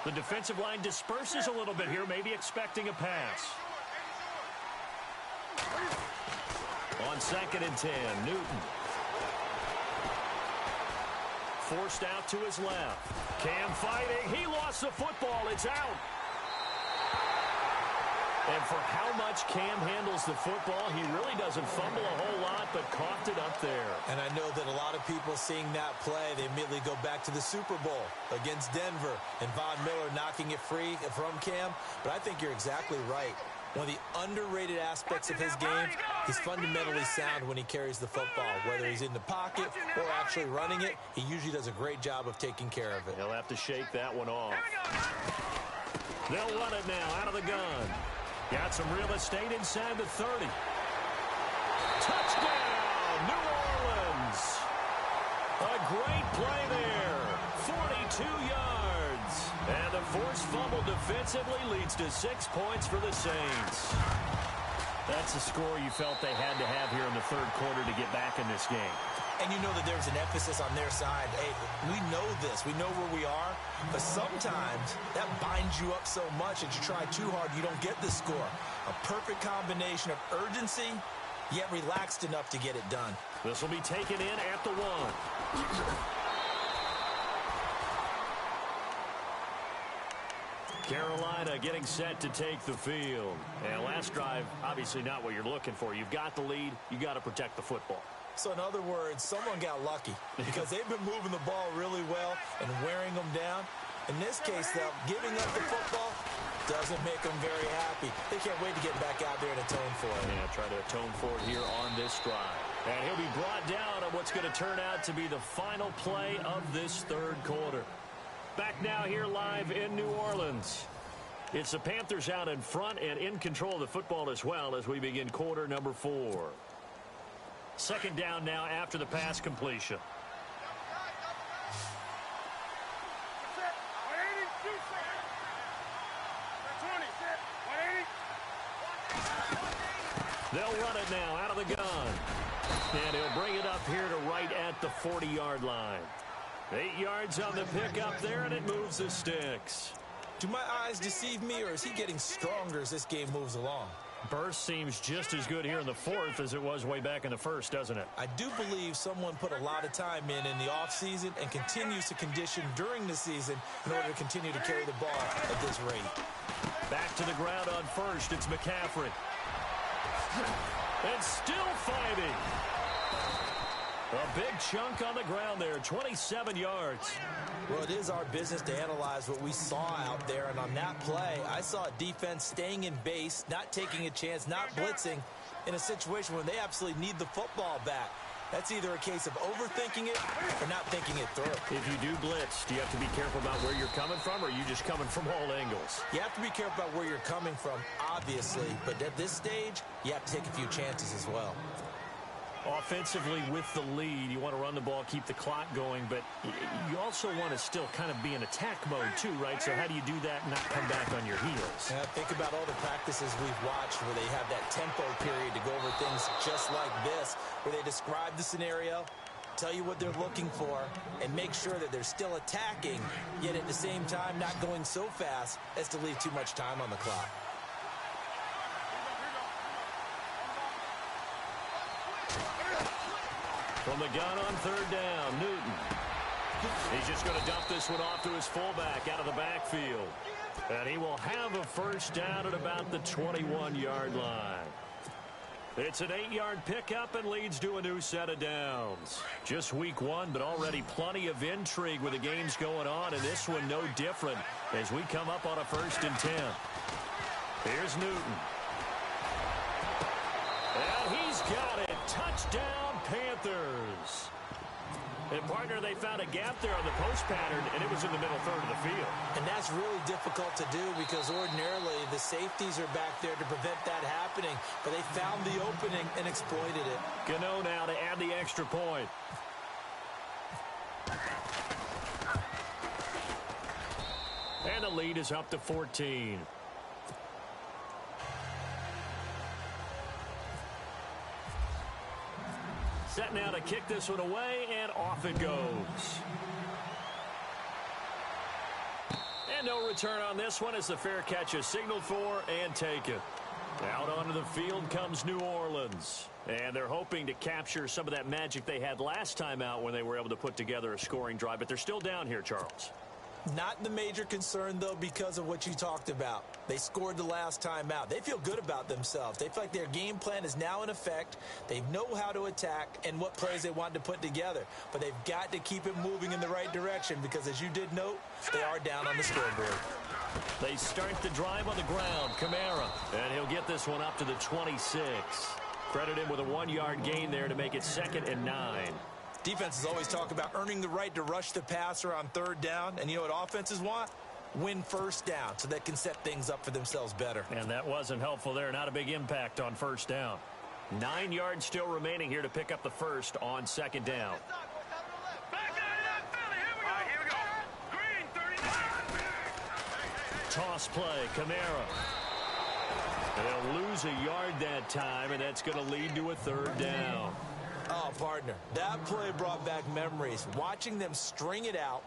The defensive line disperses a little bit here, maybe expecting a pass. On 2nd and 10, Newton. Forced out to his left. Cam fighting. He lost the football. It's out. And for how much Cam handles the football, he really doesn't fumble a whole lot, but coughed it up there. And I know that a lot of people seeing that play, they immediately go back to the Super Bowl against Denver and Von Miller knocking it free from Cam. But I think you're exactly right. One of the underrated aspects of his game, he's fundamentally sound when he carries the football. Whether he's in the pocket or actually running it, he usually does a great job of taking care of it. He'll have to shake that one off. They'll run it now out of the gun. Got some real estate inside the 30. Touchdown, New Orleans. A great play there. 42 yards. And the forced fumble defensively leads to 6 points for the Saints. That's a score you felt they had to have here in the third quarter to get back in this game. And you know that there's an emphasis on their side. Hey, we know this. We know where we are. But sometimes that binds you up so much that you try too hard, you don't get the score. A perfect combination of urgency, yet relaxed enough to get it done. This will be taken in at the 1. Carolina getting set to take the field. And last drive, obviously not what you're looking for. You've got the lead. You got to protect the football. So in other words, someone got lucky because they've been moving the ball really well and wearing them down. In this case, though, giving up the football doesn't make them very happy. They can't wait to get back out there and atone for it. Yeah, try to atone for it here on this drive. And he'll be brought down on what's going to turn out to be the final play of this third quarter. Back now here live in New Orleans. It's the Panthers out in front and in control of the football as well as we begin quarter number 4. Second down now after the pass completion. They'll run it now out of the gun. And he'll bring it up here to right at the 40-yard line. 8 yards on the pickup there, and it moves the sticks. Do my eyes deceive me, or is he getting stronger as this game moves along? Burst seems just as good here in the fourth as it was way back in the first, doesn't it? I do believe someone put a lot of time in the offseason and continues to condition during the season in order to continue to carry the ball at this rate. Back to the ground on first. It's McCaffrey. And still fighting. A big chunk on the ground there, 27 yards. Well, it is our business to analyze what we saw out there, and on that play, I saw a defense staying in base, not taking a chance, not blitzing, in a situation where they absolutely need the football back. That's either a case of overthinking it or not thinking it through. If you do blitz, do you have to be careful about where you're coming from, or are you just coming from all angles? You have to be careful about where you're coming from, obviously, but at this stage, you have to take a few chances as well. Offensively, with the lead, you want to run the ball, keep the clock going, but you also want to still kind of be in attack mode too, right? So how do you do that and not come back on your heels? Think about all the practices we've watched where they have that tempo period to go over things just like this, where they describe the scenario, tell you what they're looking for, and make sure that they're still attacking, yet at the same time not going so fast as to leave too much time on the clock. From the gun on third down, Newton. He's just going to dump this one off to his fullback out of the backfield. And he will have a first down at about the 21-yard line. It's an 8-yard pickup and leads to a new set of downs. Just week 1, but already plenty of intrigue with the games going on, and this one no different as we come up on a 1st and 10. Here's Newton. And he's got it. Touchdown, Panthers. And, partner, they found a gap there on the post pattern, and it was in the middle third of the field. And that's really difficult to do because ordinarily the safeties are back there to prevent that happening. But they found the opening and exploited it. Gano now to add the extra point. And the lead is up to 14. Set now to kick this one away, and off it goes. And no return on this one as the fair catch is signaled for and taken. Out onto the field comes New Orleans. And they're hoping to capture some of that magic they had last time out when they were able to put together a scoring drive. But they're still down here, Charles. Not the major concern, though, because of what you talked about. They scored the last time out. They feel good about themselves. They feel like their game plan is now in effect. They know how to attack and what plays they want to put together. But they've got to keep it moving in the right direction because, as you did note, they are down on the scoreboard. They start the drive on the ground. Kamara, and he'll get this one up to the 26. Credit him with a 1-yard gain there to make it 2nd and 9. Defenses always talk about earning the right to rush the passer on 3rd down. And you know what offenses want? Win 1st down so they can set things up for themselves better. And that wasn't helpful there. Not a big impact on 1st down. 9 yards still remaining here to pick up the 1st on 2nd down. Here we go. Green, 39. Toss play, Kamara. They'll lose a yard that time, and that's going to lead to a 3rd down. Oh, partner, that play brought back memories. Watching them string it out,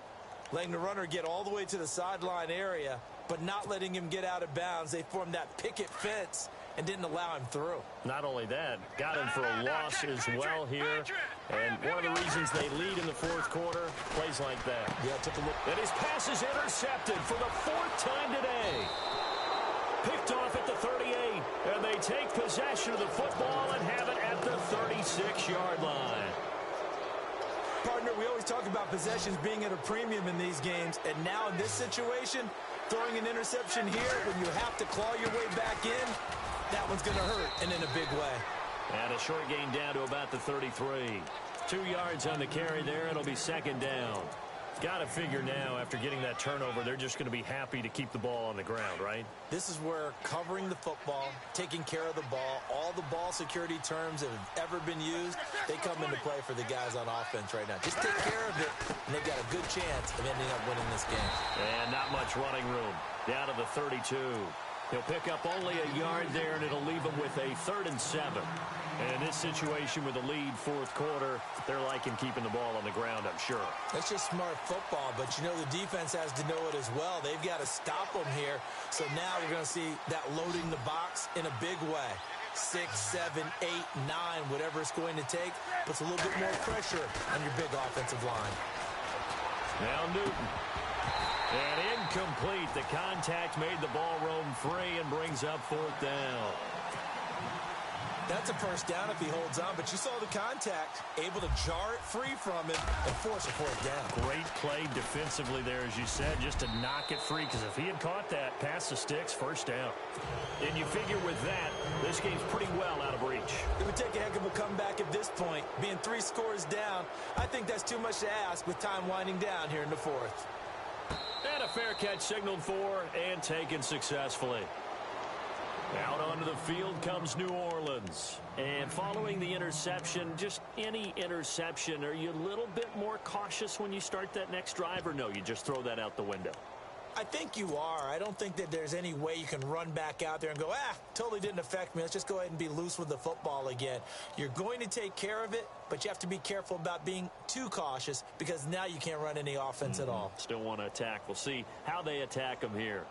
letting the runner get all the way to the sideline area, but not letting him get out of bounds. They formed that picket fence and didn't allow him through. Not only that, got him for a loss as well here. And one of the reasons they lead in the 4th quarter, plays like that. Yeah, took a look. And his pass is intercepted for the 4th time today. Picked off at the 38, and they take possession of the football and have it at the 36-yard line. Partner, we always talk about possessions being at a premium in these games, and now in this situation, throwing an interception here when you have to claw your way back in, that one's going to hurt, and in a big way. And a short gain down to about the 33. 2 yards on the carry there. It'll be 2nd down. Got to figure now, after getting that turnover, they're just going to be happy to keep the ball on the ground, right? This is where covering the football, taking care of the ball, all the ball security terms that have ever been used, they come into play for the guys on offense right now. Just take care of it, and they've got a good chance of ending up winning this game. And not much running room. Down to the 32. He'll pick up only a yard there, and it'll leave him with a 3rd and 7. And in this situation with the lead 4th quarter, they're liking keeping the ball on the ground, I'm sure. That's just smart football, but you know the defense has to know it as well. They've got to stop them here. So now you're going to see that loading the box in a big way. 6, 7, 8, 9, whatever it's going to take, puts a little bit more pressure on your big offensive line. Now Newton. And incomplete. The contact made the ball roam free and brings up 4th down. That's a 1st down if he holds on, but you saw the contact, able to jar it free from him and force a 4th down. Great play defensively there, as you said, just to knock it free, because if he had caught that, past the sticks, 1st down. And you figure with that, this game's pretty well out of reach. It would take a heck of a comeback at this point. Being 3 scores down, I think that's too much to ask with time winding down here in the 4th. And a fair catch signaled for and taken successfully. Out onto the field comes New Orleans. And following the interception, just any interception, are you a little bit more cautious when you start that next drive, or no, you just throw that out the window? I think you are. I don't think that there's any way you can run back out there and go, totally didn't affect me. Let's just go ahead and be loose with the football again. You're going to take care of it, but you have to be careful about being too cautious because now you can't run any offense at all. Still want to attack. We'll see how they attack them here.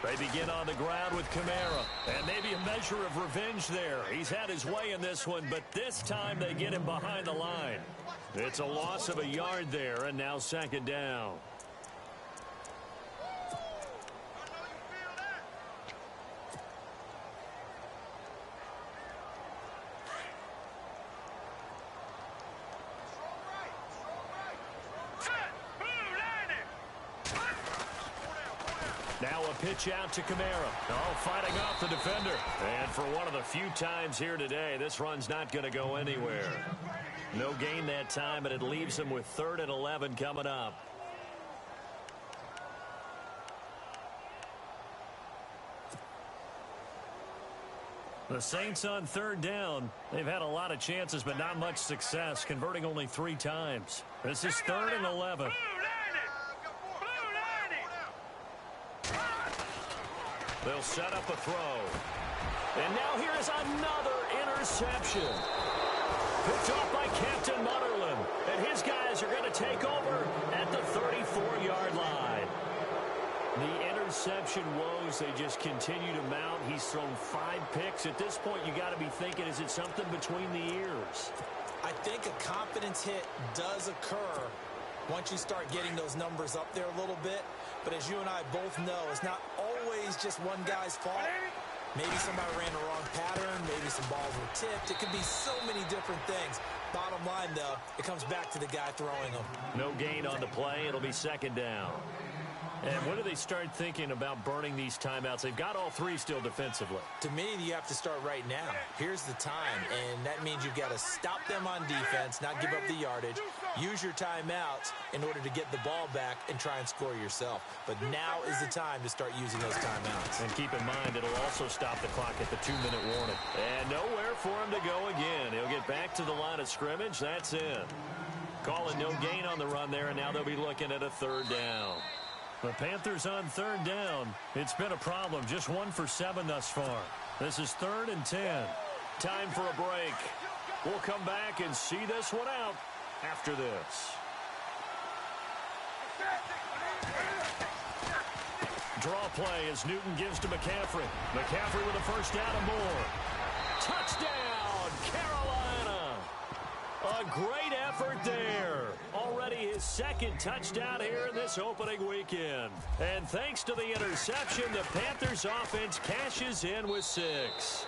They begin on the ground with Kamara, and maybe a measure of revenge there. He's had his way in this one, but this time they get him behind the line. It's a loss of a yard there, and now 2nd down. Now a pitch out to Kamara. Oh, fighting off the defender. And for one of the few times here today, this run's not going to go anywhere. No gain that time, but it leaves him with 3rd and 11 coming up. The Saints on third down. They've had a lot of chances, but not much success, converting only 3 times. This is 3rd and 11. They'll set up a throw. And now here is another interception. Picked off by Captain Mutterland. And his guys are going to take over at the 34-yard line. The interception woes, they just continue to mount. He's thrown 5 picks. At this point, you got to be thinking, is it something between the ears? I think a confidence hit does occur once you start getting those numbers up there a little bit. But as you and I both know, it's not always just one guy's fault. Maybe somebody ran the wrong pattern. Maybe some balls were tipped. It could be so many different things. Bottom line, though, it comes back to the guy throwing them. No gain on the play. It'll be 2nd down. And when do they start thinking about burning these timeouts? They've got all 3 still defensively. To me, you have to start right now. Here's the time, and that means you've got to stop them on defense, not give up the yardage, use your timeouts in order to get the ball back and try and score yourself. But now is the time to start using those timeouts. And keep in mind, it'll also stop the clock at the 2-minute warning. And nowhere for him to go again. He'll get back to the line of scrimmage. That's it. Calling no gain on the run there, and now they'll be looking at a 3rd down. The Panthers on 3rd down. It's been a problem. Just 1 for 7 thus far. This is 3rd and 10. Time for a break. We'll come back and see this one out after this. Draw play as Newton gives to McCaffrey. McCaffrey with a 1st down and more. Touchdown, Carolina. A great effort there. Already his 2nd touchdown here in this opening weekend. And thanks to the interception, the Panthers offense cashes in with 6.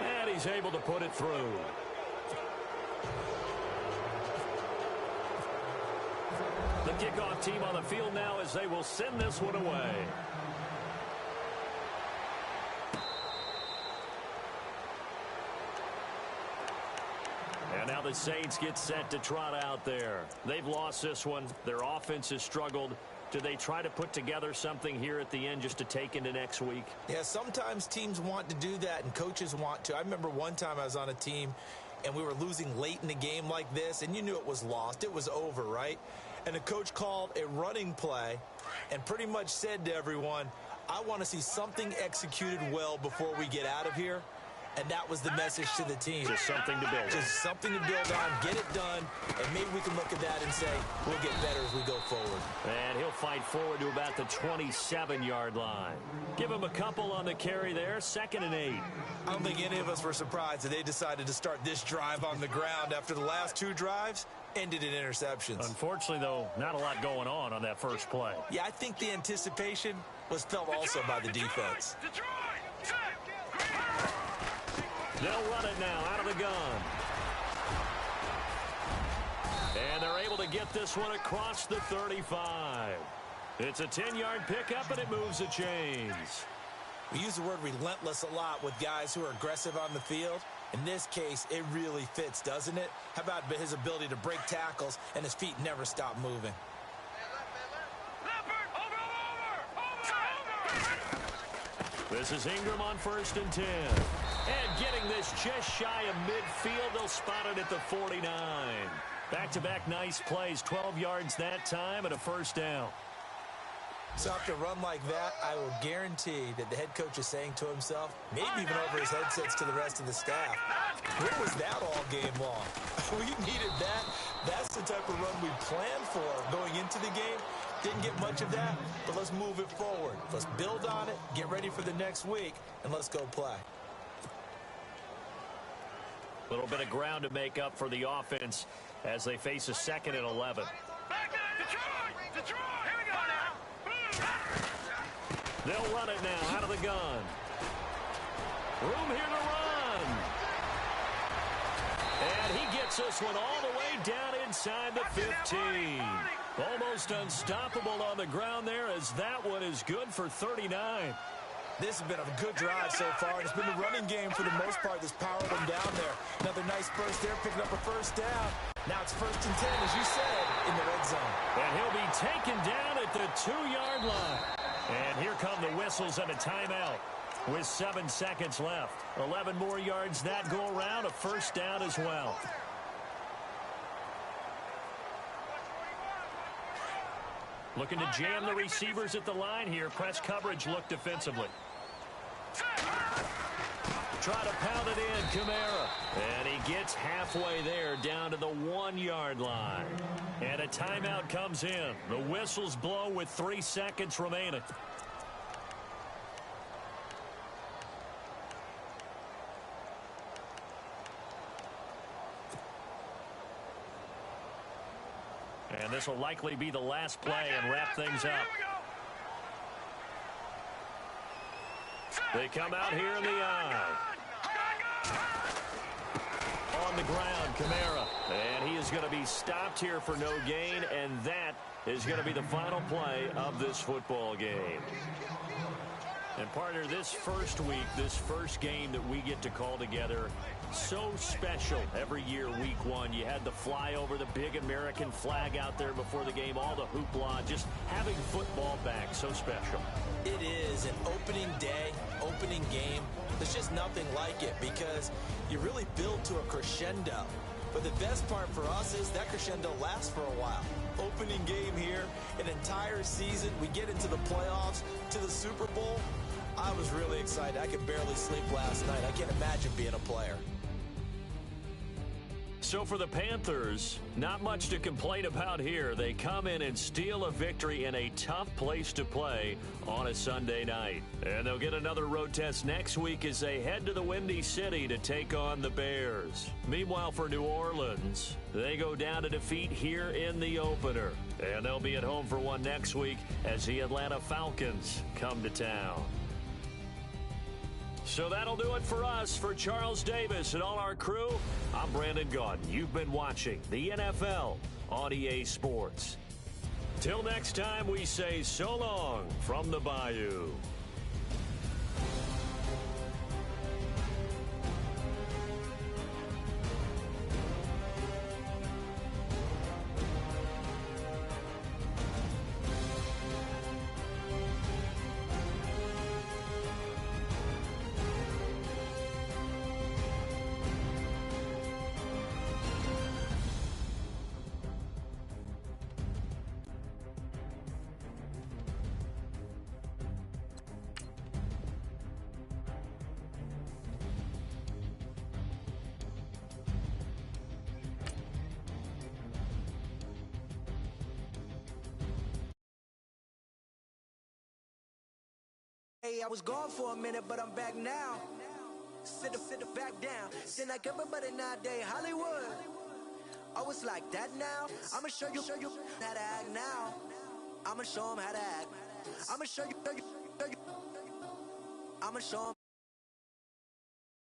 And he's able to put it through. The kickoff team on the field now as they will send this one away. And now the Saints get set to trot out there. They've lost this one. Their offense has struggled. Do they try to put together something here at the end just to take into next week? Yeah, sometimes teams want to do that and coaches want to. I remember one time I was on a team and we were losing late in the game like this, and you knew it was lost. It was over, right? And the coach called a running play and pretty much said to everyone, I want to see something executed well before we get out of here. And that was the message to the team. Just something to build on. Just something to build on, get it done, and maybe we can look at that and say, we'll get better as we go forward. And he'll fight forward to about the 27-yard line. Give him a couple on the carry there, 2nd and 8. I don't think any of us were surprised that they decided to start this drive on the ground after the last 2 drives ended in interceptions. Unfortunately, though, not a lot going on that first play. Yeah, I think the anticipation was felt also by the defense. They'll run it now out of the gun. And they're able to get this one across the 35. It's a 10-yard pickup, and it moves the chains. We use the word relentless a lot with guys who are aggressive on the field. In this case, it really fits, doesn't it? How about his ability to break tackles and his feet never stop moving? This is Ingram on 1st and 10. And getting this just shy of midfield, they'll spot it at the 49. Back-to-back nice plays, 12 yards that time and a 1st down. So after a run like that, I will guarantee that the head coach is saying to himself, maybe even over his headsets to the rest of the staff, where was that all game long? We needed that. That's the type of run we planned for going into the game. Didn't get much of that, but let's move it forward. Let's build on it, get ready for the next week, and let's go play. A little bit of ground to make up for the offense as they face a 2nd and 11. Detroit! Here we go now! They'll run it now out of the gun. Room here to run. And he gets this one all the way down inside the 15. Almost unstoppable on the ground there as that one is good for 39. This has been a good drive so far, and it's been the running game for the most part that's powered them down there. Another nice burst there, picking up a 1st down. Now it's 1st and 10, as you said, in the red zone. And he'll be taken down at the 2-yard line. And here come the whistles and a timeout. with 7 seconds left. 11 more yards that go around, a first down as well. Looking to jam the receivers at the line here. Press coverage look defensively. Try to pound it in, Kamara. And he gets halfway there down to the 1-yard line. And a timeout comes in. The whistles blow with 3 seconds remaining. And this will likely be the last play and wrap things up. They come out here in the eye. On the ground, Kamara. And he is going to be stopped here for no gain, and that is going to be the final play of this football game. And partner, this first week, this first game that we get to call together, so special every year, week 1. You had the flyover, the big American flag out there before the game, all the hoopla, just having football back, so special. It is an opening day, opening game. There's just nothing like it because you really build to a crescendo. But the best part for us is that crescendo lasts for a while. Opening game here, an entire season. We get into the playoffs, to the Super Bowl. I was really excited. I could barely sleep last night. I can't imagine being a player. So for the Panthers, not much to complain about here. They come in and steal a victory in a tough place to play on a Sunday night. And they'll get another road test next week as they head to the Windy City to take on the Bears. Meanwhile, for New Orleans, they go down to defeat here in the opener. And they'll be at home for one next week as the Atlanta Falcons come to town. So that'll do it for us. For Charles Davis and all our crew, I'm Brandon Gaudin. You've been watching the NFL on EA Sports. Till next time, we say so long from the Bayou. Hey, I was gone for a minute, but I'm back now. Sit back down. Then like everybody nowadays, Hollywood. Oh, it's like that now. I'ma show you how to act now. I'ma show them how to act. I'ma show you. I'ma show them.